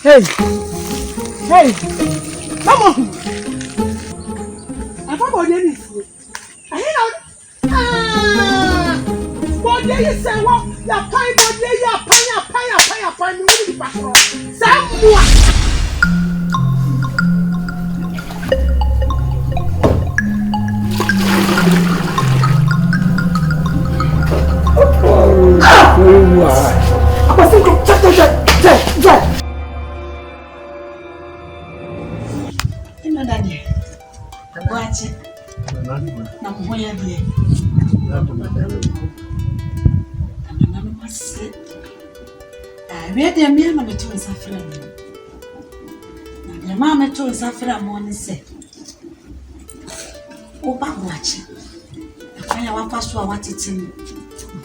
Hey, hey, come on. I'm not going to I know. Body is saying, what? Your pine body, your pine, you will be back. Someone. I was thinking, check. You know, Daddy. Watch it. I'm going to we are the mamma to suffer. Your mamma to suffer morning said, oh, back watching. I want to what it's in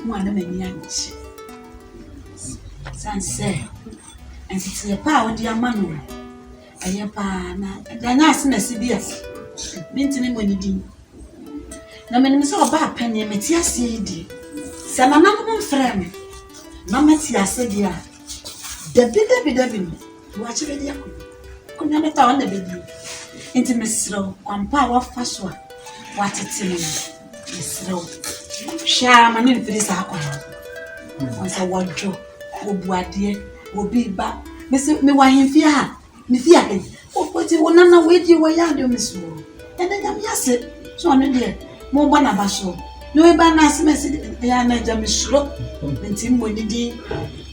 one of many youngs. Son say, and it's a power, dear man. And your partner, then ask me, CBS. Minting when you do. No, men saw a bad penny, Matia CD. Some another friend. Mamma Tia said, dear. Debbie, watch it. Could never tell on the baby. Intimate slow, one power fast one. What it's in slow. Share my name for this alcohol. Once I want you, oh, boy, dear, will be back. Miss me, why in fear? Me fear. Oh, but you will not wait you where you miss you. And then I'm yes, so I'm dear. More banabasho. No, banana message, the Anna Miss Slow, and Tim when you did.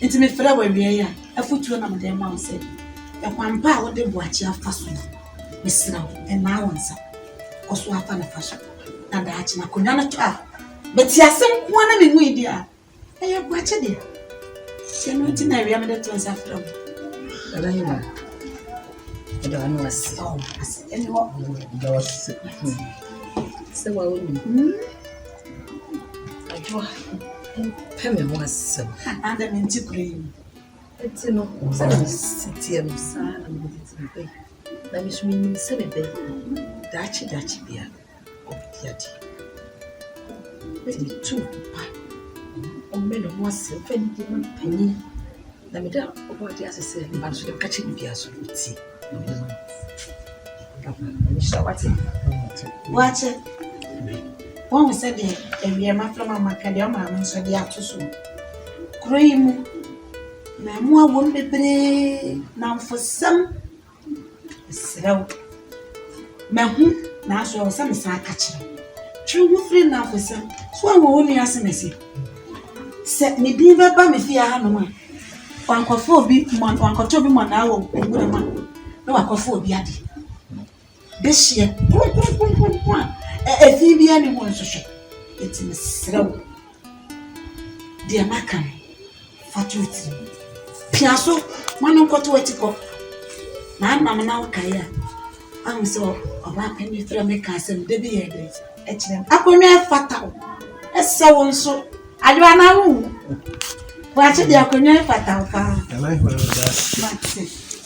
Intimate forever, we are. A foot to another man said. The one power they watch your fast one. Miss Slow, and now answer. Also, I found a fashion. And the Hachina could not try. But she has some one of me, dear. I have watched it, dear. She knows in a remedy to us after. I don't know. Oh, I said, anyone was so well. I do. Pemmy was and an integrating. It's no city and son and bay. Let me swim in Sunny Bay. Dutchy beer. Oh, Yati. Maybe two. Oh, men of was a penny. Let me down over the assassin, but should have catching the gas with tea. Watch it. One said, and we are my from my Kadiama, so they are too soon. Cream, my more won't be brave now for some. So, my who now show some is catching. True, free now for some, so I will only ask me. Set me diva by me fear Hanuman. One coffee be one cotobi man now, and good man. No, I coffee be addy. This year, a Phoebe anyone to shake. It's in the slow. Dear Macan, fatuity. Piasso, one uncle to wait to go. My mamma now, Kaya. I'm so about penny through me castle, Debbie Edwards. I could never fatal. That's so. I do know. Watch it, I could never fatal.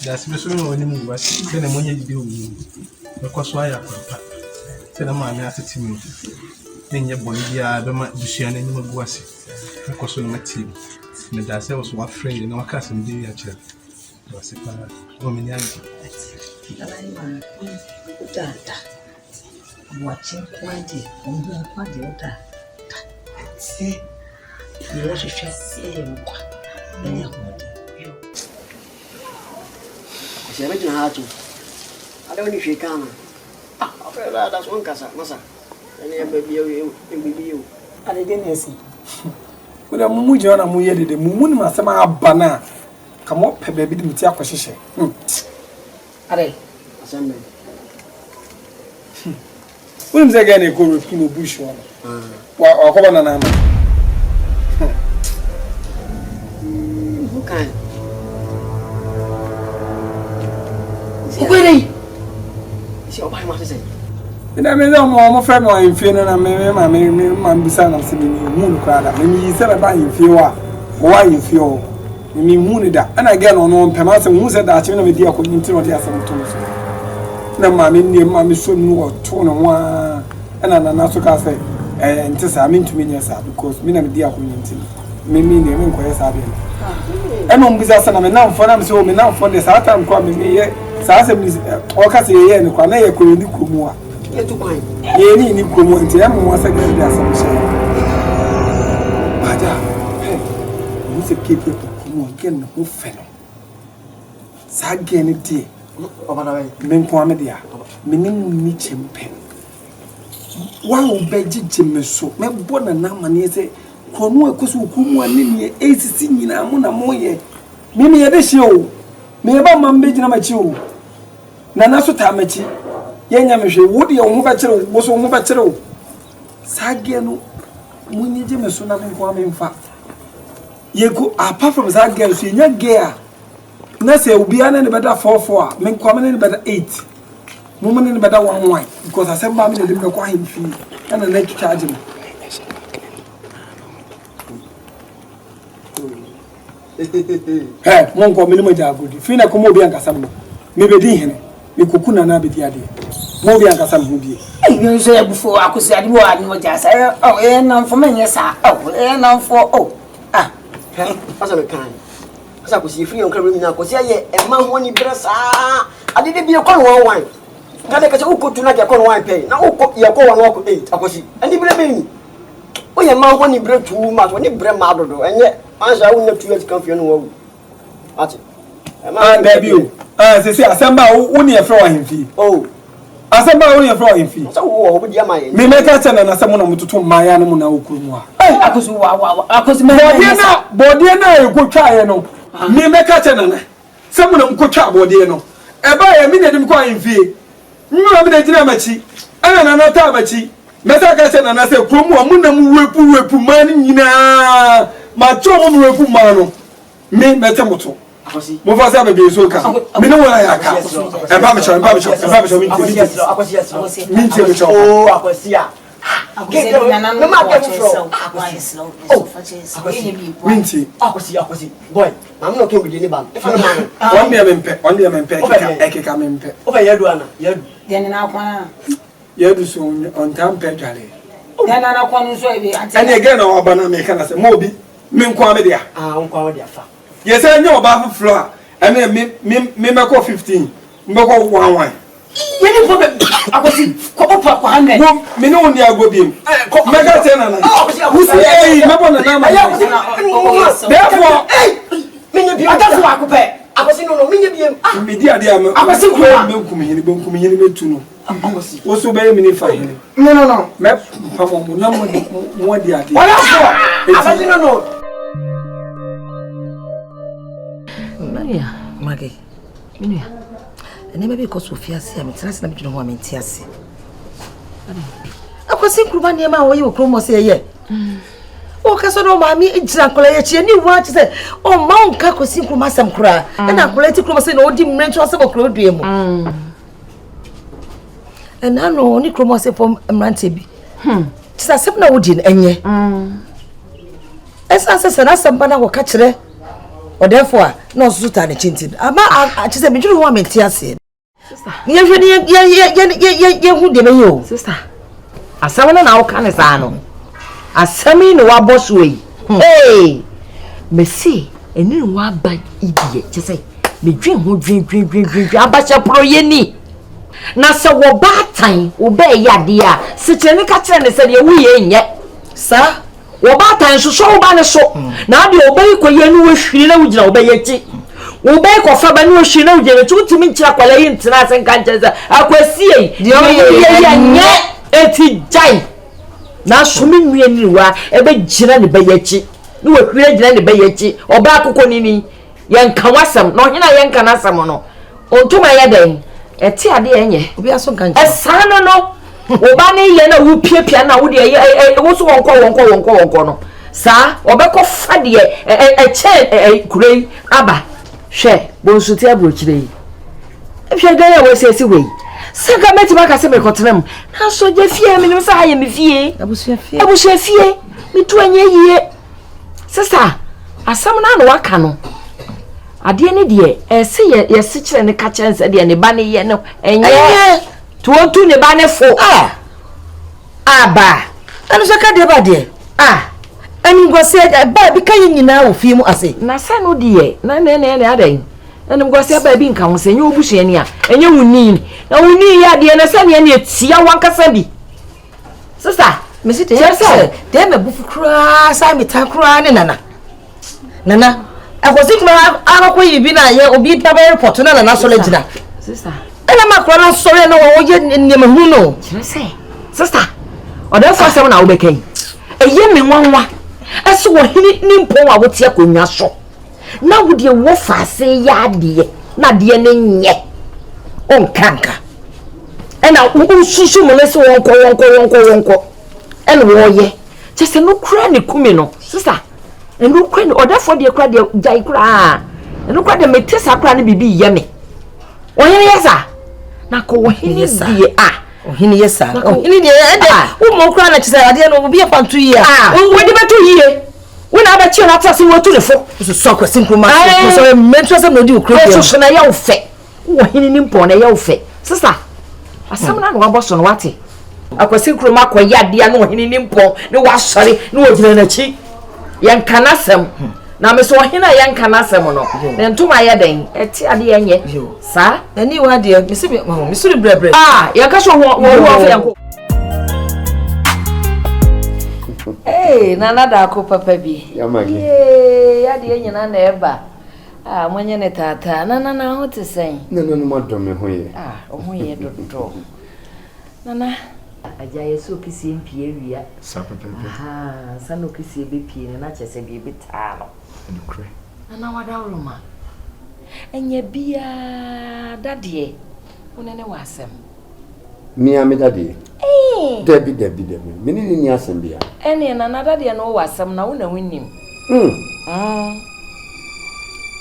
That's Miss Winnie was then a money do. Because why I said a man asked to me. Then your boy, yeah, the man, Bushian and Maguasi. Because of my team. And that's was one friend in our cousin, dear child. Was a woman. Watching quantity, only quantity of that. See, you also shall see him. I don't know if you can. That's one casa, Massa. And you. I didn't see. When a mumu and a muye, the moon must have a banana. Come up, baby, with your position. Are assembly. When's again a good Pino Bush one? Or Hobanana? Who can? Where? Your buy what is it? I mean, no friend or in fear, and I may beside us in the moon crowd. I mean, you said about you feel why you feel. You mean moon that, and I get on Pemas and who said that you never dear community or the other tools. No, mammy, near mammy soon more 2 and 1, and an answer say, and just I mean to me, yes, because me and dear community. Mimi ne min koyɛ saa de ɛno mbisa sana me namfo na me se o me namfo de saa tam kwa me yɛ saa sɛ me o ka se yɛ ne kwa na yɛ koyɛ ni kromu a yɛ tu kwan yɛ ni kromu nti ɛmo mo asa gɛn de asɛm hyɛ baja mu se kepe kromu ken ho fɛ no saa gɛn de me nko ame de a me ne mu ni chempen wa wo bɛgye me so me bɔ na na mane sɛ kono akoso okumu anini esisi nyina mo na moye mimi ye de hye o me ba mam be gina machi o na so ta machi ye nya me hwe wo de wo ba kire wo so wo ba kire o sage no munyi je me so na nko am mfa ye ko apart from sage so nya ge a na se obi ana ne beda 44 a me nko am ne beda 8 mo mo ne beda 11 because asemba me de me ko ahim fi ana na charge me mon ko minimo jagodi fina ko mo bi an kasam no me be di hene me koku na na be di ade mo bi an kasam ho bi yo so ya bufo akosi ade mo ani mo jasa na mfo menye sa na mfo asa me kan asa ko si free on kra mi na ko si aye e ma ho ni bre sa ade de bi e ko no wan kada ka se ukotu na ke ko no wan pe na ukọ ye ko wan ko 8 akosi ande bre be ni o ye ma ho ni bre tu ma so ni bre ma dodo enye ansa wo na tu ya kan fi no wo ati baby o se asamba wo ne efra wa hemfi asamba wo ne efra wa hemfi so wo wo di amaye me meka chana na asamo na mututu maya no mu na okurumu a akosi wa akosi me body na e go twa ye no me meka chana na samo na mkotwa body no e ba ye me ne dim kwa hemfi nwa me de gina machi ana na ta machi meta ka chana na se kurumu mu na mu wepu man nyina ma cho mo wepu man no me meta moto mo fa sa be so ka me no wala ya ka e ba me cho minti me cho akwasi a akwasi boy mam no ke bi ni ba e fa no ma on dia me mpe ekeka me mpe o fa yedu ana yedu den na akwa yedu so on tam pe dwale den na akwa no so e bi ante ene again na obana me kana se mo bi me nkwa me dia nkwa me dia fa yes anya oba fuflo a ene me meko 15 mbeko 11 yeni po akosi ko pa 100 wo me no ni agobiem mega tena na wusi me bona na ma therefore minye bi atafu akopɛ akosi no minye bi me di ade am akosi kuma me nkum hini metu no akosi wo so be me ni fa hini no me pa mo na mo di ade wala so akosi no Maria, Maggie. Minia. And maybe because Sophia see I'm interested in what I'm interested. I was think Ruban near my way you come say ye. Oh, Cassano, mammy, it's not college. You knew what to say. Oh, Mount Caco Synchro Massam cry. And I collect Cromas and old dim rent was about Clodium. And I know only Cromas from Rantibi. It's a 7 woodin, and ye. As I said, I some banner will catch there. Or therefore, no suit and a chinted. I just a major woman, Tia said. Sister, who did you, sister? A salmon now can as I know. A salmon no boss way. Hey, me see, and then one bad idiot, just say, me dream who dream, Abasha pro yeni. Now, so what bad time, obey ya dear, such a catcher and said, we ain't yet, sir. Wobata nso so ba ne so na de obey koye no wahwiri na wugina obey yachi obey ko fa ba ne wahwiri na wugina tutumi nkira kwala yi ntina sen kan cheza akwasi de ye nye eti jai na sumi nwie ni wa ebe gina ne be yachi ne wahwiri gina ne be yachi oba akoko nini yenka wasam no hina yenka na asam no ontuma ye den eti ade enye obi aso kan esa no Obani ye na wu piepia na wo de wo so wonko no sa obekọ fa de che kurei aba hwe bonsu ti abrochire hwe ga ya wesesi wei saka meti maka se me kotenam na so je fie me nim sa ha ye me fie abusua fie me tu anye yie sisa asam na no waka no ade ne de se ye se kire ne ka chense de ne ba ne ye no enye tuontu ne ba ne fo aba anu so ka de ba de Ani go say ba bi kan nyina wo fie mu ase na sa no die na adan anim go say ba bi nka ho se nye obusua ni a enye wuni na wuni ya de na sa ne na etia wankasa bi sister me sit de me bufu kra sa me ta kra ne nana akosi kuma akoko yi bi na ye obi da report na so le gina sister ela ma kra na so le na wo ye nyem hu no sister oda fa se na wo bekan eye me nwanwa aso wo hini ni mpon a wote akonwa so na wo de wo fa se ya de na de ne nye onkanka ena wo susu mo le se wonko ena wo ye chese no kura ne kumi no sister enu kura ne oda fo de kura de jai kura enu kura de metesa kura ne bibi ye me wo hini yesa na ko wo hini die ohini yesa ohini de wo mo kura na chese ade no bi afantu yi wo de beto yi we na ba chi na tase wo tu ne fo so kwesi nkruma so mentro se no di ukro so na ya wo fe wo hini ni mpo na ya wo fe sister asam na no aboso no wate akwesi nkruma ko ya de na wo hini ni mpo ne wa sori ne wo gina na chi yan kanasem na me so hina yan kanasem no ne ntuma ya den eti ade yenye sa na ni wa de me suri brebre ya ka so wo fe yanko nana da ko papa bi ya magi ya de nyina na eba monye ne tata nana ho te sen nana no madom me hoye ho ye dodo nana aja yeso kisi mpie wia sa papa sano kisi be pie na chese bi bita no ndukre nana wada roma enye bia dadie unene wasem mi amedade Debbie. Mini ni asem bia. Ene na nada de no wasam na wona winnim.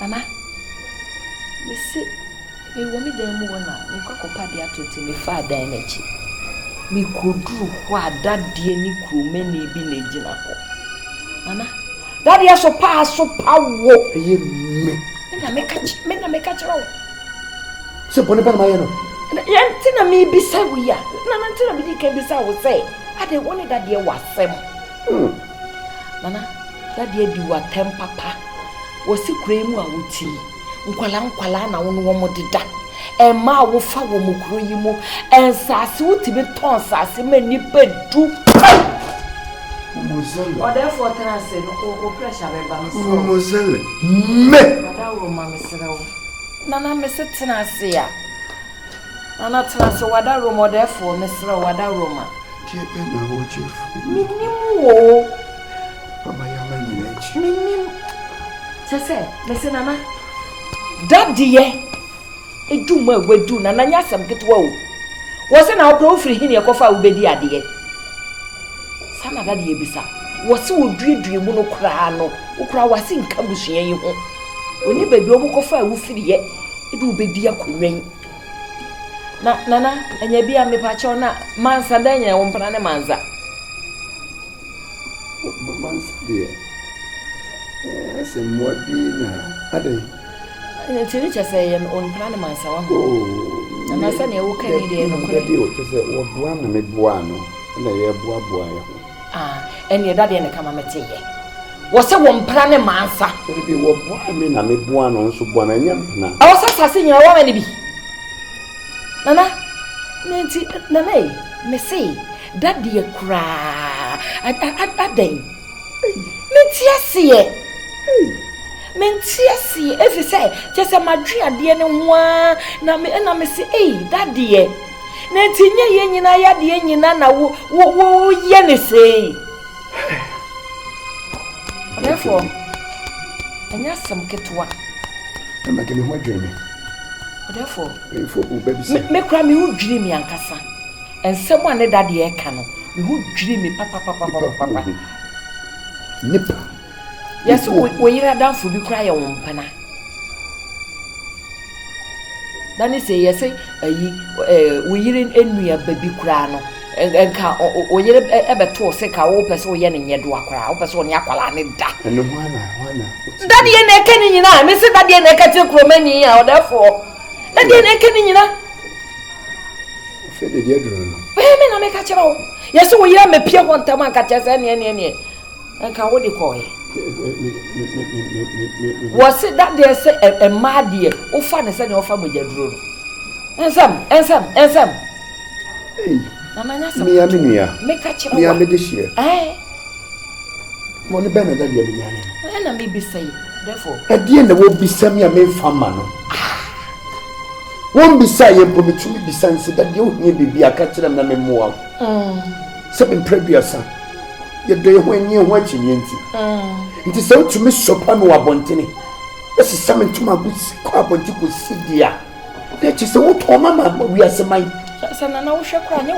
Ana. Misi me wo mi dan mu wona, me kwakopa de atoti me fa dan na chi. Me koduru ho adade ni krome na bi na gina ho. Ana. Dade so pa wo. Eye me. Me na me ka chiro. Se pone pa ma ye no. Yantina mi bisa wiya nana ntina bi dike bisa wo say ade woni dade wasem nana dade di watem papa wosi kure mu a woti nkwala na wo no wo modeda e ma wo fa wo mu kuro yi mu ensase woti bi ton sase ma ni pedu Mozelle ode for transe no o pressure be ba mi Mozelle me nana wo ma mi sere wo nana me se transe ya Nana trans wada Roma therefore Mr. Wada Roma. Kepe na hoje. Minimo. Mama ya mani nechi. Minim. Sese, listen nana. Daddy ye. Edu ma wedu nana nya sam ketwa o. Wo se na okro ofiri hini ekofa ubedi ade. Sama daddy ye bisa. Wo se oduedue mu no kra no. Okra wase nka busua yi ho. Oni baby omo kofa ufiri ye. Edu ubedi akonwen. Nana, enye bia me pa cho na mansa da nya wo mpana ne manza. Mansa de. Ase modi na ade. Enye tiri cha se yen on mpana ne mansa wa. Nana sa ne wo ka ni de no kure. De o che se wo bua na me bua no. Na ye bua ya. Enye da de ne kama mete ye. Wo se wo mpana ne mansa. Bi wo bua me na me bua no nso bua na nyam na. Awo sa se nya wo ma ni bi. Nana, nenti nana me say daddy kra aden. Menti asie efi say chese madwe ade ne ho a na me say daddy nenti nye ye nyina ya de nyina na wo ye ne say. Therefore anya sam ketwa na ke me ho adwene. Therefore, me cry me who dream me ankasa. And someone that daddy e ka no, me who dream me papa. Nipa. Yes, we yira down for be cry your mpana. Then say yes we yira enua baby cry no. Enka o yira ebeto se ka wo pese wo ye ne nyedo akra, wo pese wo ne akwala ne da. Eno wana. Daddy e na eke ni nyina, me say daddy e na eke te kromani ya, therefore Daddy na eke ni nyina. Fede dia duro no. Me na me ka kira wo. Yes wo yira me pie ho ntam anka kye se ne. enka wo de ko ye wo se that dey say e ma de wo fa ne se ne wo fa bojaduro no ensam Mia minia. Make a chill. Mia medishia. Money Bernard, and I may be saying, therefore, at the end, there will be some your main farmer. Won't be saying, but to be sensitive that you need be a catcher and a memoir. Something previous, son. Your day when you're watching Yanti. It is out to Miss Sopano Abontini. This is something to my boots, carbon to sit there. That is the old mama, we are some mind. Sana na usha kwa nye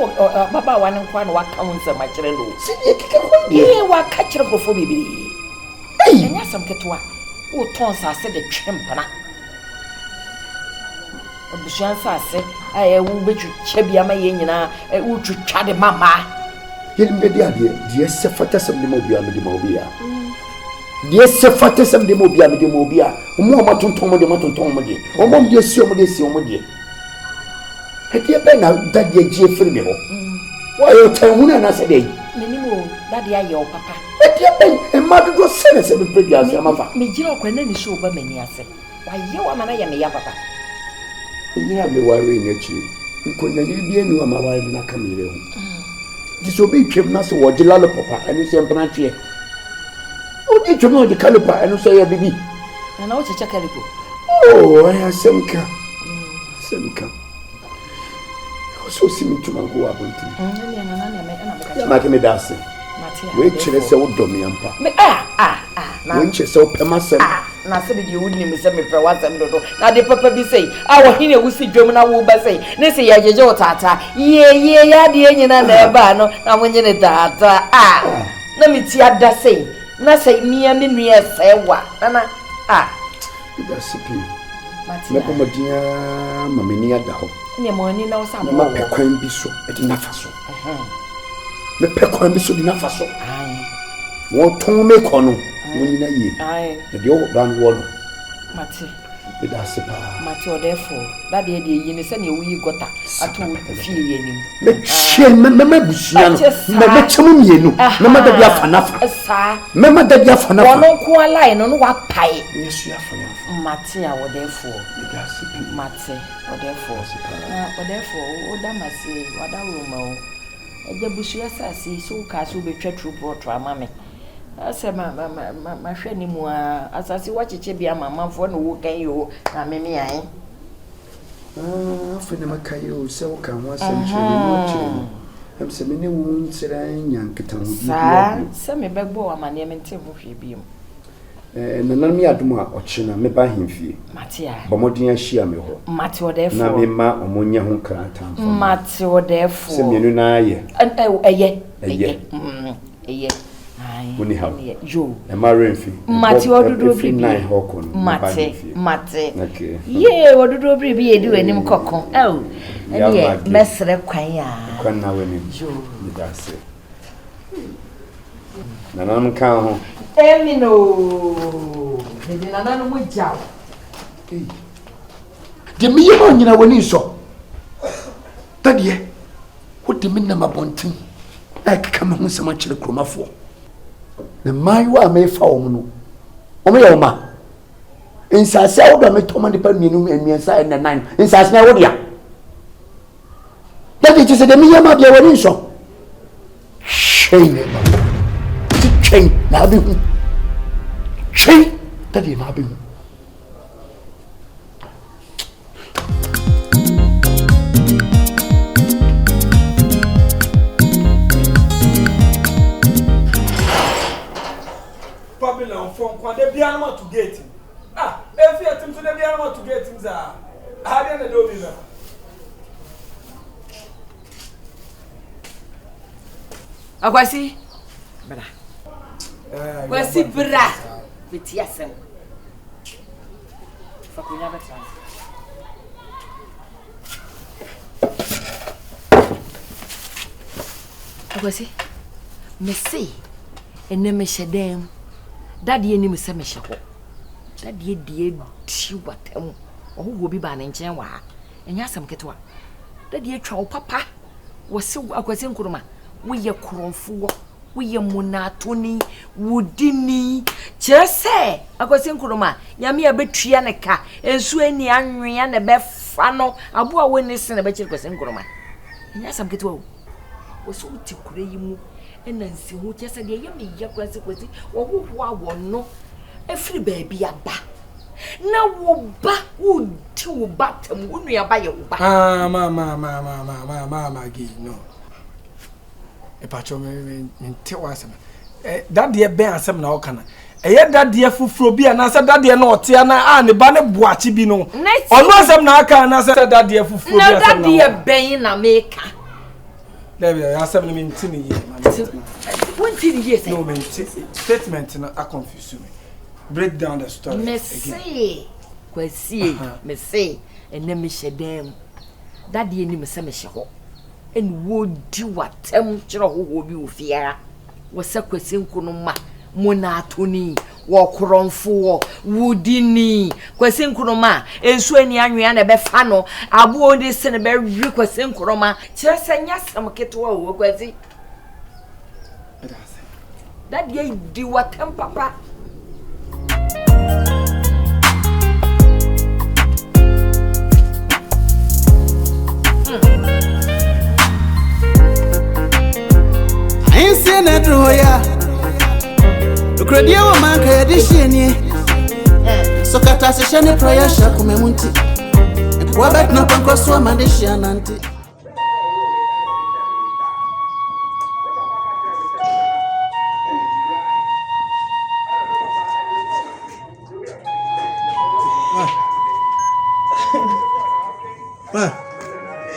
baba wane kwa na waka unsa machire ndo. Sidi kika kwa Ye waka chire grofo bibiri. Hey, enya sam ketwa. Wo ton sa se de twempana. Obusuan sa se aye wo betwitwa bia ma ye nyina wo twitwa de mama. Yelim be dia de se fatasem de mobia me de mobia. De se fatasem de mobia me de mobia. Omo ma tonton mo de ma tonton mo de. Omo de si omo de si omo de. Heti ebe na daddy gie free me ho. Why you tell me na say dey? Menimo daddy aye o papa. Heti ebe e ma do sene se be previous ya mafa. Me gira okwa na ni show ba mani ase. Wa ye wa mana ya me ya papa. Nyina me ware ni achi. Nkonya ni bia ni wa ma ware na kamere ho. Disobi twem na se wo gila lo papa enu se mpana twe. O di twem no di kalipa enu se ya bibi. Na wo cheche kalipo. Oh, I semka. Semka. So simi tuma go abonti. Ya ma ke me dase. We chere se wo domi ampa. Me na we chere se wo pema sem. Na se de wudi mi se me pe wasem dodo. Na de papa bi sei, wo hine wusi dwom na wo ba sei. Ne se ya jeje wo tata. Ye ya de enyina na eba no, na monye ne tata. Na mi ti ada sei. Na sei mia me nua se wa. Na Dase pi. Me ko modia mameni ada ho. Ne mo ni na wo sa mo. Ma pe kwan bi so, e di nafa so. Me pe kwan bi so di nafa so. Wo ton me kono, wo ni na ye. E di o ban wo no. Mate. E da se pa. Mate o therefore, that dey yi ni se ne wo yi gota ato fie ye ni. Me hye me busia no. Me chemu mienu. Me ma da bi afa nafa. Sa. Me ma da bi afa nafa. Wono ko line no wa pai. Yesu afa nafa. Mate a wo therefore. E da se pi. Mate o therefore. O therefore o da mase wa da wo ma o. Eje busu asase so ka so betwa true bottle ama me. Ase ma hwe ni mu a asase wa cheche bia mamafo no wo kan yo na me me an. Afene makaye o se wo kan ho asem chene no chene. Em se me ne wo ntira nyanketa ho bi. Sa se me begbo amane me ntem ho hwe bi mu. Nanan mi adum a ochina me ba hemfie. Mate a. Bomodin ahia me ho. Mate o therefore. Na me ma omonya ho krata mfa. Mate o therefore. Se mienu na aye. Eye. Eye. Woni ha. Yo. E ma renfi. Mate o dudu bi nine hoko no. Mate. Okay. Ye o dudu bi edu enim kokon. Eye mesre kwan ya. Kwan na wani. Yo. Ni da se. Nanan kan ho. Emino. Nidi nanan mo jaw. De mi ye nyina wani so. Tadie. Wo de mi na mabontin. Aka me ho sama kire kromafo. Na mai wa me fa wo no. O me ye ma. Insase wo do me to ma de pa mienu emiensa na 9. Insase na wo dia. Tadie ti se de mi ye ma bia wani so. Shame ma. Chain na bi hu. Chain tadie ma bi hu. Babylon from Kwade Bianama to gate. If you attempt to the Bianama to gate him, I didn't know this. Akwasi. Bra. Kwasi bra. Beti asem. Fakunya betra. Akwasi. Messi. Ene me shedem. Daddy eni me se me hye ho. Daddy die ti watam. Owo bi ba ne nchen wa. Enya asem ketwa. Daddy atwa wo papa. Wo se Akwasi nkuruma. Wo ye kromfo wo. we monatoni wudini chese akwese nkuruma nyame abetua ne ka ensu ani anwea ne befa no abo a woni se ne be kwese nkuruma nya sam ketwa wo so ti kure yimu ena nsi hu chese de ye me ya kwese wo wo awono efiri baabi aba na wo ba wo ti wo ba tam wo nu ya ba ye wo ba mama gi no e pacho me te wasem dadie ben asem na wo kana eye dadie fufuro bi na se dadie na ote na ne ba ne boachi bi no ono asem na aka na se dadie fufuro bi asem na dadie ben na meka David, I have 7 minutes in a year. 20 years. No, man, statement I confuse me. Break down the story. Messi, Kwesi, Messi, and then Mister Dem. That the enemy Samishaho. And would do what temperature who will be with fear. Was a question Kunuma, Monatoni, walk around for Woodini, question Kunoma, and Swenny Anriana Befano, Abu de Senaberry requesting Kuroma, just and yes, I'm a kid to work with it. That ye do what papa. I seen a droya. The credit woman can edition. So Kata Shani prayer shakumemunti. And Quebec no pancos woman edition anti.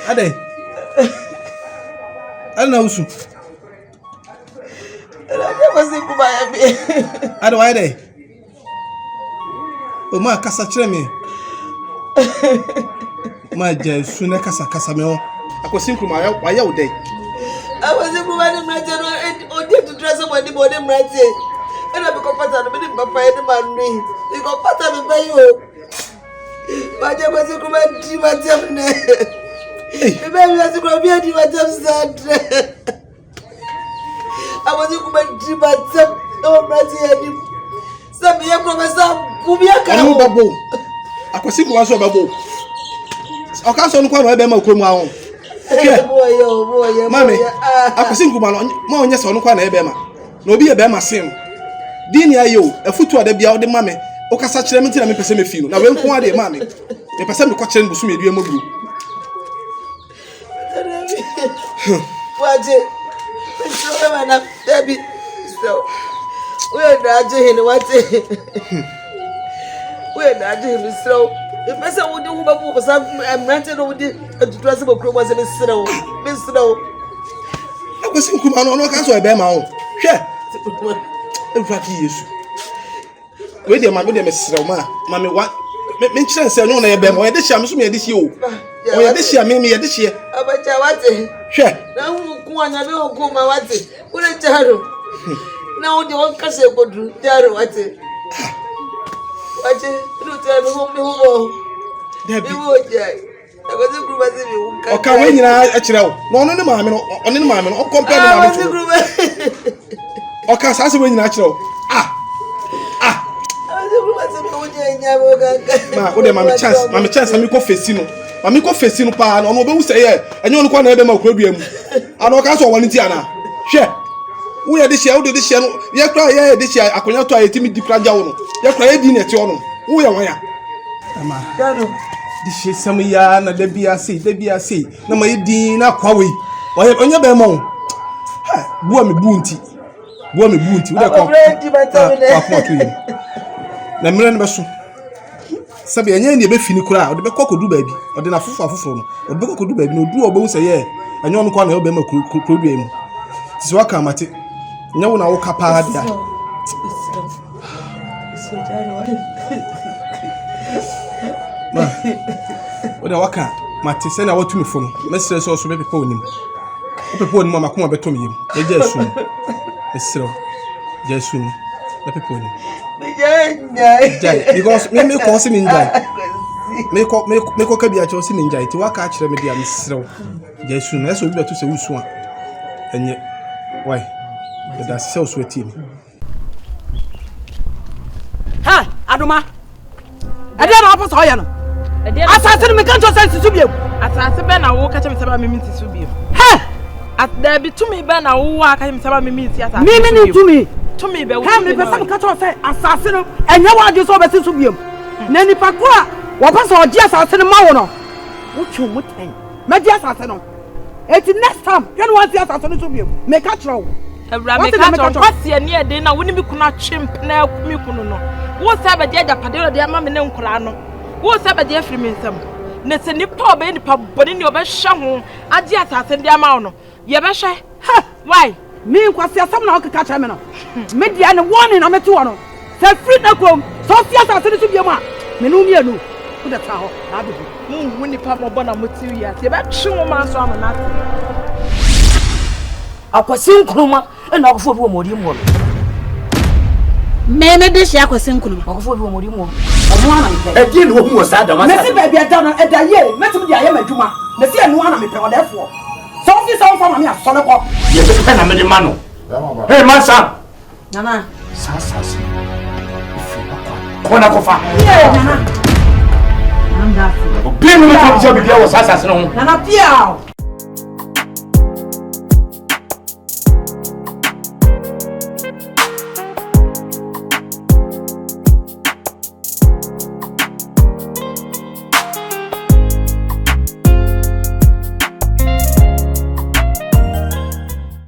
Ade. Ana usu. Ade why dey? O ma kasa kire me. Ma je su na kasa me ho. Akosi nkuma ya wo dey. Akosi nkuma ni mrate no o dey to dress somebody body mrate. Ena be ko pata no be papa e ma nui. E ko pata me ba yo. Ba je akosi nkuma di ma tem ne. Bebe mi akosi nkuma bi di ma tem sadre. Akosi nkuma di ma tem no mrate ya di. Sabi ya professor Bubia ka. Onu babo. Akosi nkuma so babo. Oka so nkwa no e be ma okromu ahun. Boy. Mami, akosi nkuma no ma onye so nkwa na e be ma. Na obi e be ma sim. Dini ayo, afutu ade bia ode mame. Okasa kire me ntina me pese me fi no. Na we nko ade mame. Me pese me ko kire ngusu me edua moguru. Waje. So mana Debbie. So. We na aje hin wate. We na aje hin so. E pese wo de wo babu pesa emrante no wo de atutu se bokro mo se me srew. Me srew. Akosi nkuma no ka so e be ma ho. Hwe. Enfati Yesu. We de ma me srew ma me wa me kire se no na ye be ma. O ye de hia me so me ye de hia o. O ye de hia me ye de hia. Abacha wate. Hwe. Na hu ku anya be ho ma wate. Wo le charo. Na wo de won kase kodru charo wate. Waje, ru tell me ho. Debbie. Wo jai. Akosi nkuma se me unka. Oka we nyina a kire o. No ono ne maame no o compare ne maame to. Oka sa se we nyina a kire o. Ma o de mama chance me ko fesi no. Mama ko fesi no pa no obe wu se ye. Enye onu kwa na ebe ma okrodua mu. Ana oka so woni ti ana. Hwe. Wo ye de hia, wo de hia no. Ye kra ye de hia akonya to ayetimi di kra ja wo no. Ye kra ye di na ti ono. Wo ye wan ya. Ama. Gano. Di hia sam ya na da bia sei. Na ma ye di na kwa we. Onye be mo. Ha, bua me bu nti. Wo de ko. Na mire no be so. Sabi enye ne be fini kura, o de be kokodu baabi. O de na foforo no. O de be kokodu baabi no du obo hu se ye. Enye onu kwa na obe ma krodua mu. Tisi waka mate. Nya wo na wo kapa dia. Ma. O de waka mate se na watumi fo no. Mesere so so be pepa onim. O pepa onim ma kuma beto me yim. E je asu. Mesere. Je asu ni. Be pepa onim. Because me ko se ninja. Me ko ka bia cho se ninja. Ti waka akire me dia mesere. Je asu na so bi beto se wusu a. Enye. Why? da sell so team. Ha, Adoma. I don't know what I am. Assassin me can't sense to be. Assassin Ben, I walk at him some minutes to be. Ha! At there be to me, Ben, I walk at him some minutes. Mimi to me. To me, but how many person cut off assassin and you are just over to be. Nanny Pakua, what was our dear assassin Mawono? What you would think? My dear assassin. It's next time. You don't want the assassin to be. Make a throw. What's your near dinner? Wouldn't be kuna chimp now? What's up a dear Padilla, dear mamma, no colano? What's up a dear Freeman? Nets a nippo, baby, but in your best shamu, a dear assassin, dear Mauno. Yabasha, ha, why? Me, what's your son? I'll catch him. Media and warning, I'm a two on. Say free no come, so fierce assassin to be a man. Menumia, no. Put a towel, I'll be. When the papa bonnet material, you're back, show man, so I'm not. Akwasin kruma na akofo bi wo modi mu. Me me de hia akwasin kruma. Akofo bi wo modi mu. Omo ana me. E di no hu wo sa da ma sa. Me si ba bia da no e da ye, metum dia ye madwuma. Me si enu ana me pe odefo. So fi so fa ma me asole ko. Ye be pe na me de ma no. Hey man sa. Nana. Sa. Kona kofa. Ye nana. Nanda. Obi no me ka bia bia wo sa no. Nana pia.